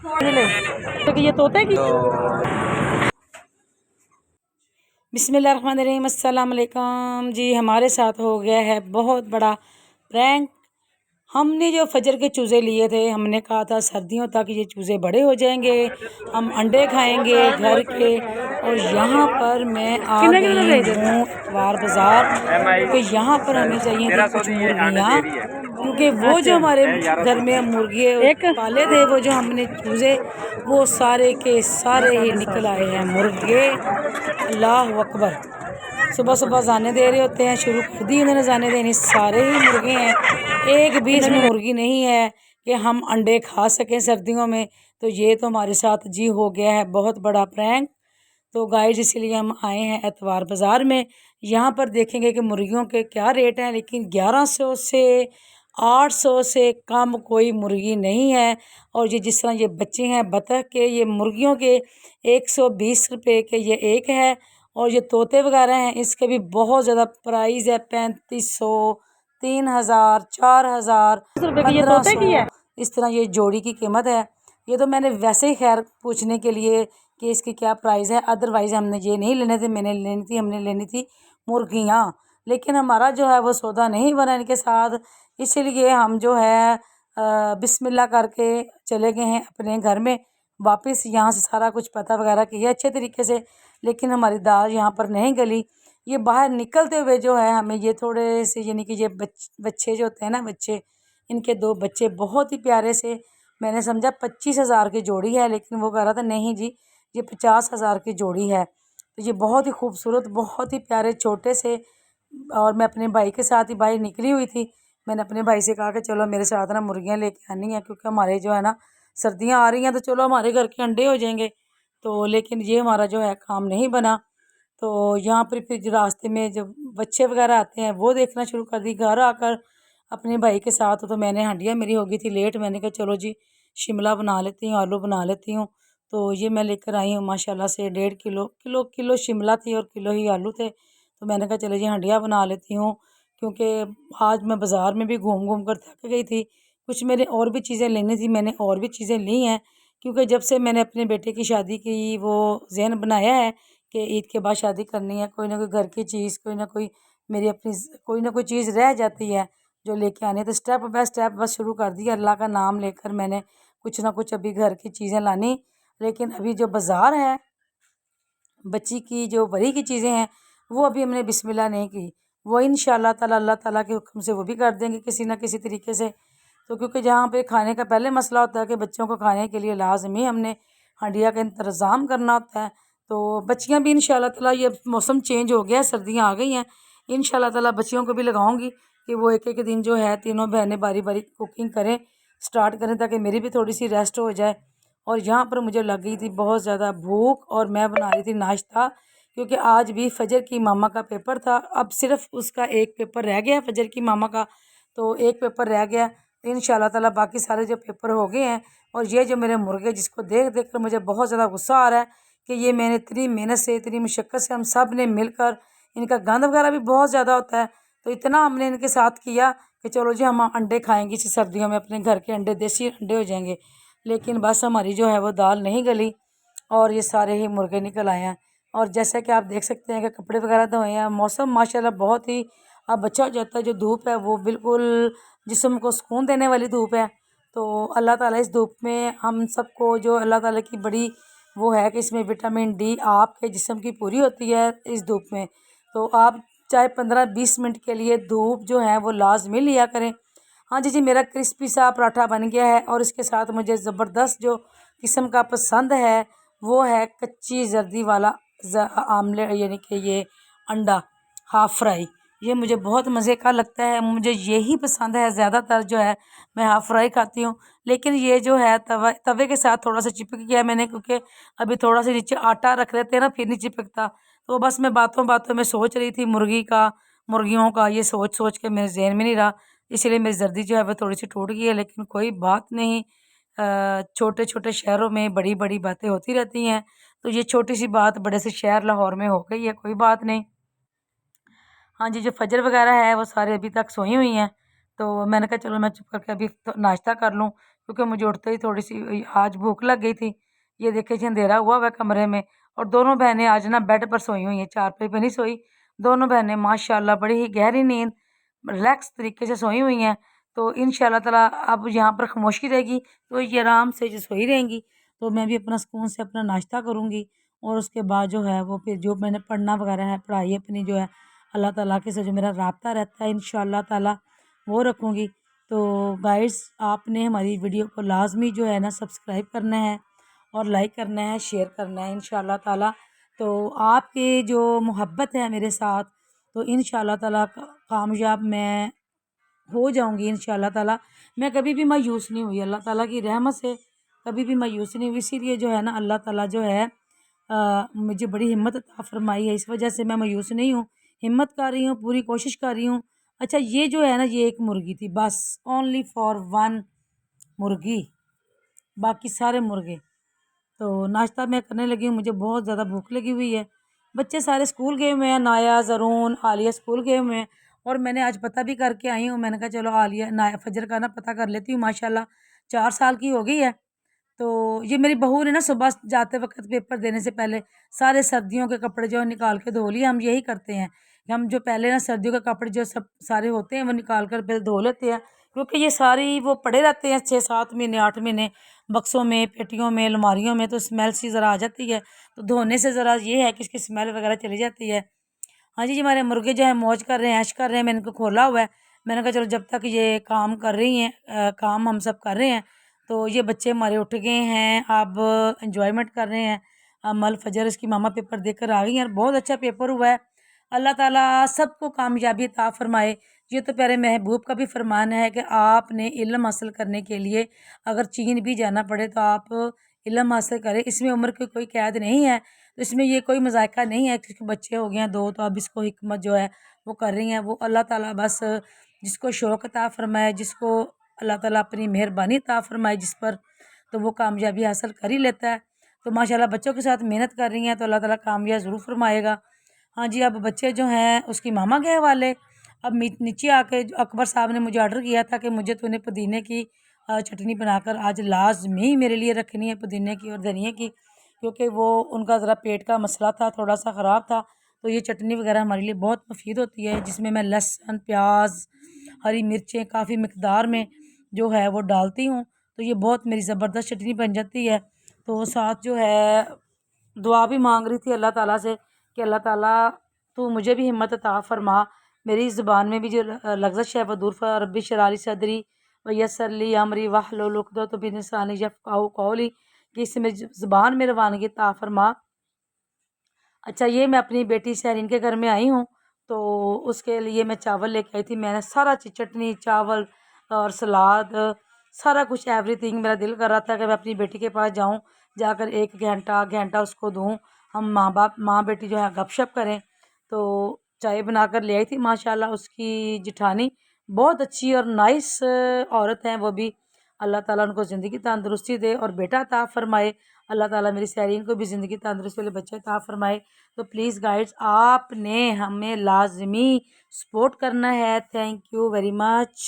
तो ये तोते की बिस्मिल्लाहिर्रहमानिर्रहीम अस्सलाम वालेकुम जी। हमारे साथ हो गया है बहुत बड़ा प्रैंक। हमने जो फजर के चूज़े लिए थे, हमने कहा था सर्दियों तक ये चूज़े बड़े हो जाएंगे, हम अंडे खाएंगे घर के। और यहाँ पर मैं आ गई हूँ इतवार बाज़ार, क्योंकि यहाँ पर हमें चाहिए थी कुछ मुर्गियाँ, क्योंकि वो जो हमारे घर में मुर्गे पाले थे, वो जो हमने चूज़े, वो सारे के सारे ही निकल आए हैं मुर्गे। अल्लाह अकबर। सुबह सुबह जाने दे रहे होते हैं, शुरू कर दी उन्होंने जाने देनी। सारे ही मुर्गे हैं, एक भी इसमें मुर्गी नहीं है कि हम अंडे खा सकें सर्दियों में। तो ये तो हमारे साथ जी हो गया है बहुत बड़ा प्रैंक। तो गाइस इसलिए हम आए हैं एतवार बाज़ार में। यहाँ पर देखेंगे कि मुर्गियों के क्या रेट हैं, लेकिन 1100 से 800 से कम कोई मुर्गी नहीं है। और ये जिस तरह ये बच्चे हैं बतख के, ये मुर्गियों के 120 रुपये के ये एक है। और ये तोते वगैरह हैं, इसके भी बहुत ज़्यादा प्राइस है, 3500, 3000, 4000, 1500, इस तरह ये जोड़ी की कीमत है। ये तो मैंने वैसे ही खैर पूछने के लिए कि इसकी क्या प्राइस है, अदरवाइज़ हमने ये नहीं लेने थे, हमने लेनी थी मुर्गियाँ। लेकिन हमारा जो है वो सौदा नहीं बना इनके साथ, इसीलिए हम जो है बिस्मिल्लाह करके चले गए हैं अपने घर में वापस। यहाँ से सारा कुछ पता वगैरह किया अच्छे तरीके से, लेकिन हमारी दाल यहाँ पर नहीं गली। ये बाहर निकलते हुए जो है हमें ये थोड़े से, यानी कि ये बच्चे जो होते हैं ना, बच्चे, इनके 2 बच्चे बहुत ही प्यारे से, मैंने समझा 25,000 की जोड़ी है, लेकिन वो कह रहा था नहीं जी ये 50,000 की जोड़ी है। तो ये बहुत ही खूबसूरत, बहुत ही प्यारे छोटे से। और मैं अपने भाई के साथ ही बाहर निकली हुई थी। मैंने अपने भाई से कहा कि चलो मेरे साथ ना मुर्गियाँ लेके आनी है, क्योंकि हमारे जो है ना सर्दियाँ आ रही हैं, तो चलो हमारे घर के अंडे हो जाएंगे। तो लेकिन ये हमारा जो है काम नहीं बना। तो यहाँ पर फिर जो रास्ते में जब बच्चे वगैरह आते हैं वो देखना शुरू कर दी। घर आकर अपने भाई के साथ तो मैंने, हंडिया मेरी हो गई थी लेट, मैंने कहा चलो जी शिमला बना लेती हूँ, आलू बना लेती हूँ। तो ये मैं लेकर आई हूँ माशाल्लाह से 1.5 किलो शिमला थी और किलो ही आलू थे। तो मैंने कहा चलो जी हंडिया बना लेती हूँ, क्योंकि आज मैं बाज़ार में भी घूम घूम कर थक गई थी। कुछ मेरे और भी चीज़ें लेनी थी, मैंने और भी चीज़ें ली हैं, क्योंकि जब से मैंने अपने बेटे की शादी की वो ज़हन बनाया है कि ईद के बाद शादी करनी है, कोई ना कोई घर की चीज़, कोई ना कोई मेरी अपनी कोई ना कोई चीज़ रह जाती है जो लेके आनी है। तो स्टेप बाय स्टेप बस शुरू कर दिया, अल्लाह का नाम लेकर मैंने कुछ ना कुछ अभी घर की चीज़ें लानी। लेकिन अभी जो बाज़ार है, बच्ची की जो बड़ी की चीज़ें हैं, वो अभी हमने बिस्मिल्लाह नहीं की। वो इंशाअल्लाह ताला अल्लाह ताला के हुक्म से वो भी कर देंगे किसी ना किसी तरीके से। तो क्योंकि जहाँ पे खाने का पहले मसला होता है कि बच्चों को खाने के लिए लाजमी हमने हंडिया का इंतज़ाम करना होता है। तो बच्चियाँ भी इंशाअल्लाह ताला, ये मौसम चेंज हो गया है, सर्दियाँ आ गई हैं, इंशाअल्लाह ताला बच्चियों को भी लगाऊंगी कि वो एक एक दिन जो है तीनों बहनें बारी बारी कुकिंग करें, स्टार्ट करें, ताकि मेरी भी थोड़ी सी रेस्ट हो जाए। और यहाँ पर मुझे लग गई थी बहुत ज़्यादा भूख, और मैं बना रही थी नाश्ता, क्योंकि आज भी फ़जर की मामा का पेपर था। अब सिर्फ उसका एक पेपर रह गया फ़जर की मामा का, तो एक पेपर रह गया। इंशाअल्लाह ताला बाकी सारे जो पेपर हो गए हैं। और ये जो मेरे मुर्गे, जिसको देख देख कर मुझे बहुत ज़्यादा गुस्सा आ रहा है कि ये मैंने इतनी मेहनत से, इतनी मुशक्क़त से हम सब ने मिलकर, इनका गंद वगैरह भी बहुत ज़्यादा होता है, तो इतना हमने इनके साथ किया कि चलो जी हम अंडे खाएंगे इस सर्दियों में, अपने घर के अंडे, देसी अंडे हो जाएंगे। लेकिन बस हमारी जो है वो दाल नहीं गली, और ये सारे ही मुर्गे निकल आए हैं। और जैसा कि आप देख सकते हैं कि कपड़े वगैरह धोए हैं, मौसम माशाल्लाह बहुत ही अब अच्छा हो जाता है। जो धूप है वो बिल्कुल जिस्म को सुकून देने वाली धूप है। तो अल्लाह ताला इस धूप में हम सबको, जो अल्लाह ताला की बड़ी वो है कि इसमें विटामिन डी आपके जिस्म की पूरी होती है इस धूप में। तो आप चाहे 15-20 मिनट के लिए धूप जो है वो लाजमी लिया करें। हाँ जी मेरा क्रिस्पी सा पराठा बन गया है, और इसके साथ मुझे ज़बरदस्त जो किस्म का पसंद है वो है कच्ची जर्दी वाला आमलेट, यानी कि ये अंडा हाफ़ फ्राई। ये मुझे बहुत मज़े का लगता है, मुझे यही पसंद है ज़्यादातर जो है, मैं हाफ़ फ्राई खाती हूँ। लेकिन ये जो है तवे के साथ थोड़ा सा चिपक गया मैंने, क्योंकि अभी थोड़ा सा नीचे आटा रख देते हैं ना, फिर नहीं चिपकता। तो बस मैं बातों बातों में सोच रही थी मुर्गियों का, ये सोच सोच के मेरे जहन में नहीं रहा, इसलिए मेरी जर्दी जो है वो थोड़ी सी टूट गई है। लेकिन कोई बात नहीं, छोटे छोटे शहरों में बड़ी बड़ी बातें होती रहती हैं। तो ये छोटी सी बात बड़े से शहर लाहौर में हो गई है, कोई बात नहीं। हाँ जी, जो फजर वगैरह है वो सारे अभी तक सोई हुई हैं। तो मैंने कहा चलो मैं चुप करके अभी तो नाश्ता कर लूँ, क्योंकि मुझे उठते ही थोड़ी सी आज भूख लग गई थी। ये देखे जी अंधेरा हुआ हुआ है कमरे में, और दोनों बहनें आज ना बेड पर सोई हुई हैं, चारपाई पे नहीं सोई। दोनों बहनें माशाल्लाह बड़ी ही गहरी नींद रिलैक्स तरीके से सोई हुई हैं। तो इंशाल्लाह ताला अब यहाँ पर खामोशी रहेगी तो ये आराम से जो सोई रहेंगी। तो मैं भी अपना सुकून से अपना नाश्ता करूँगी, और उसके बाद जो है वो फिर जो मैंने पढ़ना वगैरह है, पढ़ाई अपनी जो है अल्लाह ताला के से जो मेरा राब्ता रहता है इंशाल्लाह ताला वो रखूँगी। तो गाइस, आपने हमारी वीडियो को लाज़मी जो है ना सब्सक्राइब करना है और लाइक करना है, शेयर करना है इंशाल्लाह ताला। तो आपकी जो मोहब्बत है मेरे साथ, तो इंशाल्लाह ताला कामयाब मैं हो जाऊँगी इंशाल्लाह ताला। मैं कभी भी मायूस नहीं हुई, अल्लाह ताला की रहमत से कभी भी मायूस नहीं हुई। इसीलिए जो है ना अल्लाह ताला जो है मुझे बड़ी हिम्मत अता फ़रमाई है, इस वजह से मैं मायूस नहीं हूँ। हिम्मत कर रही हूँ, पूरी कोशिश कर रही हूँ। अच्छा, ये जो है ना ये एक मुर्गी थी बस, ओनली फॉर वन मुर्गी, बाकी सारे मुर्गे। तो नाश्ता मैं करने लगी हूँ, मुझे बहुत ज़्यादा भूख लगी हुई है। बच्चे सारे स्कूल गए हुए हैं, नाया, ज़रून, आलिया स्कूल गए हुए हैं, और मैंने आज पता भी करके आई हूँ। मैंने कहा चलो आलिया नाया फजर का ना पता कर लेती हूँ, माशाल्लाह 4 साल की हो गई है। तो ये मेरी बहू ने ना सुबह जाते वक़्त पेपर देने से पहले सारे सर्दियों के कपड़े जो है निकाल के धो लिए। हम यही करते हैं कि हम जो पहले ना सर्दियों के कपड़े जो सब सारे होते हैं वो निकाल कर पहले धो लेते हैं, क्योंकि ये सारी वो पड़े रहते हैं 6-7 महीने 8 महीने बक्सों में, पेटियों में, अलमारियों में, तो स्मेल सी ज़रा आ जाती है। तो धोने से ज़रा ये है कि इसकी स्मेल वगैरह चली जाती है। हाँ जी, हमारे मुर्गे जो है मौज कर रहे हैं, ऐश कर रहे हैं। मैंने इनको खोला हुआ है। मैंने कहा चलो जब तक ये काम कर रही हैं, काम हम सब कर रहे हैं, तो ये बच्चे हमारे उठ गए हैं, अब एंजॉयमेंट कर रहे हैं। अमल फजर इसकी मामा पेपर देकर आ गई हैं और बहुत अच्छा पेपर हुआ है। अल्लाह ताला सबको कामयाबी अता फ़रमाए। ये तो प्यारे महबूब का भी फरमान है कि आपने इल्म हासिल करने के लिए अगर चीन भी जाना पड़े तो आप इल्म हासिल करें। इसमें उम्र की कोई कैद नहीं है, तो इसमें ये कोई मज़ायका नहीं है कि बच्चे हो गए हैं 2 तो अब इसको हिकमत जो है वो कर रही हैं। वो अल्लाह ताला बस जिसको शौक़ अता फ़रमाए, जिसको अल्लाह ताला अपनी मेहरबानी अता फ़रमाए जिस पर, तो वो कामयाबी हासिल कर ही लेता है। तो माशाल्लाह बच्चों के साथ मेहनत कर रही हैं तो अल्लाह ताला कामयाब ज़रूर फ़रमाएगा। हाँ जी, अब बच्चे जो हैं उसकी मामा के हवाले। अब नीचे आके जो अकबर साहब ने मुझे ऑर्डर किया था कि मुझे तूने पुदीने की चटनी बनाकर आज लाज़मी मेरे लिए रखनी है, पुदीने की और धनिये की, क्योंकि वो उनका ज़रा पेट का मसला था, थोड़ा-सा ख़राब था। तो ये चटनी वग़ैरह हमारे लिए बहुत मुफ़ीद होती है, जिसमें मैं लहसुन, प्याज़, हरी मिर्चें काफ़ी मिक़दार में जो है वो डालती हूँ। तो ये बहुत मेरी ज़बरदस्त चटनी बन जाती है। तो साथ जो है दुआ भी मांग रही थी अल्लाह ताला से कि अल्लाह ताला तू मुझे भी हिम्मत अता फ़रमा, मेरी ज़ुबान में भी जो लग़ज़श है वो दूर फ़ रब्बि इश्रह ली सदरी व यस्सिर ली अमरी वाहलुल उक़दतम मिन लिसानी यफ़क़हू क़ौली, कि इससे मेरी ज़ुबान में रवानगी अता फ़रमा। अच्छा, ये मैं अपनी बेटी सहरीन के घर में आई हूँ, तो उसके लिए मैं चावल लेके आई थी। मैंने सारा चीज़ चटनी, चावल और सलाद सारा कुछ एवरीथिंग, मेरा दिल कर रहा था कि मैं अपनी बेटी के पास जाऊँ, जाकर 1 घंटा उसको दूँ। हम माँ बेटी जो है गपशप करें। तो चाय बनाकर ले आई थी माशाल्लाह उसकी जेठानी, बहुत अच्छी और नाइस औरत हैं वो भी। अल्लाह ताला उनको ज़िंदगी तंदुरुस्ती दे और बेटा अता फ़रमाए। अल्लाह ताला मेरी सहरीन को भी ज़िंदगी तंदुरुस्ती वाले बच्चे अता फ़रमाए। तो प्लीज़ गाइड्स, आपने हमें लाज़मी सपोर्ट करना है। Thank you very much.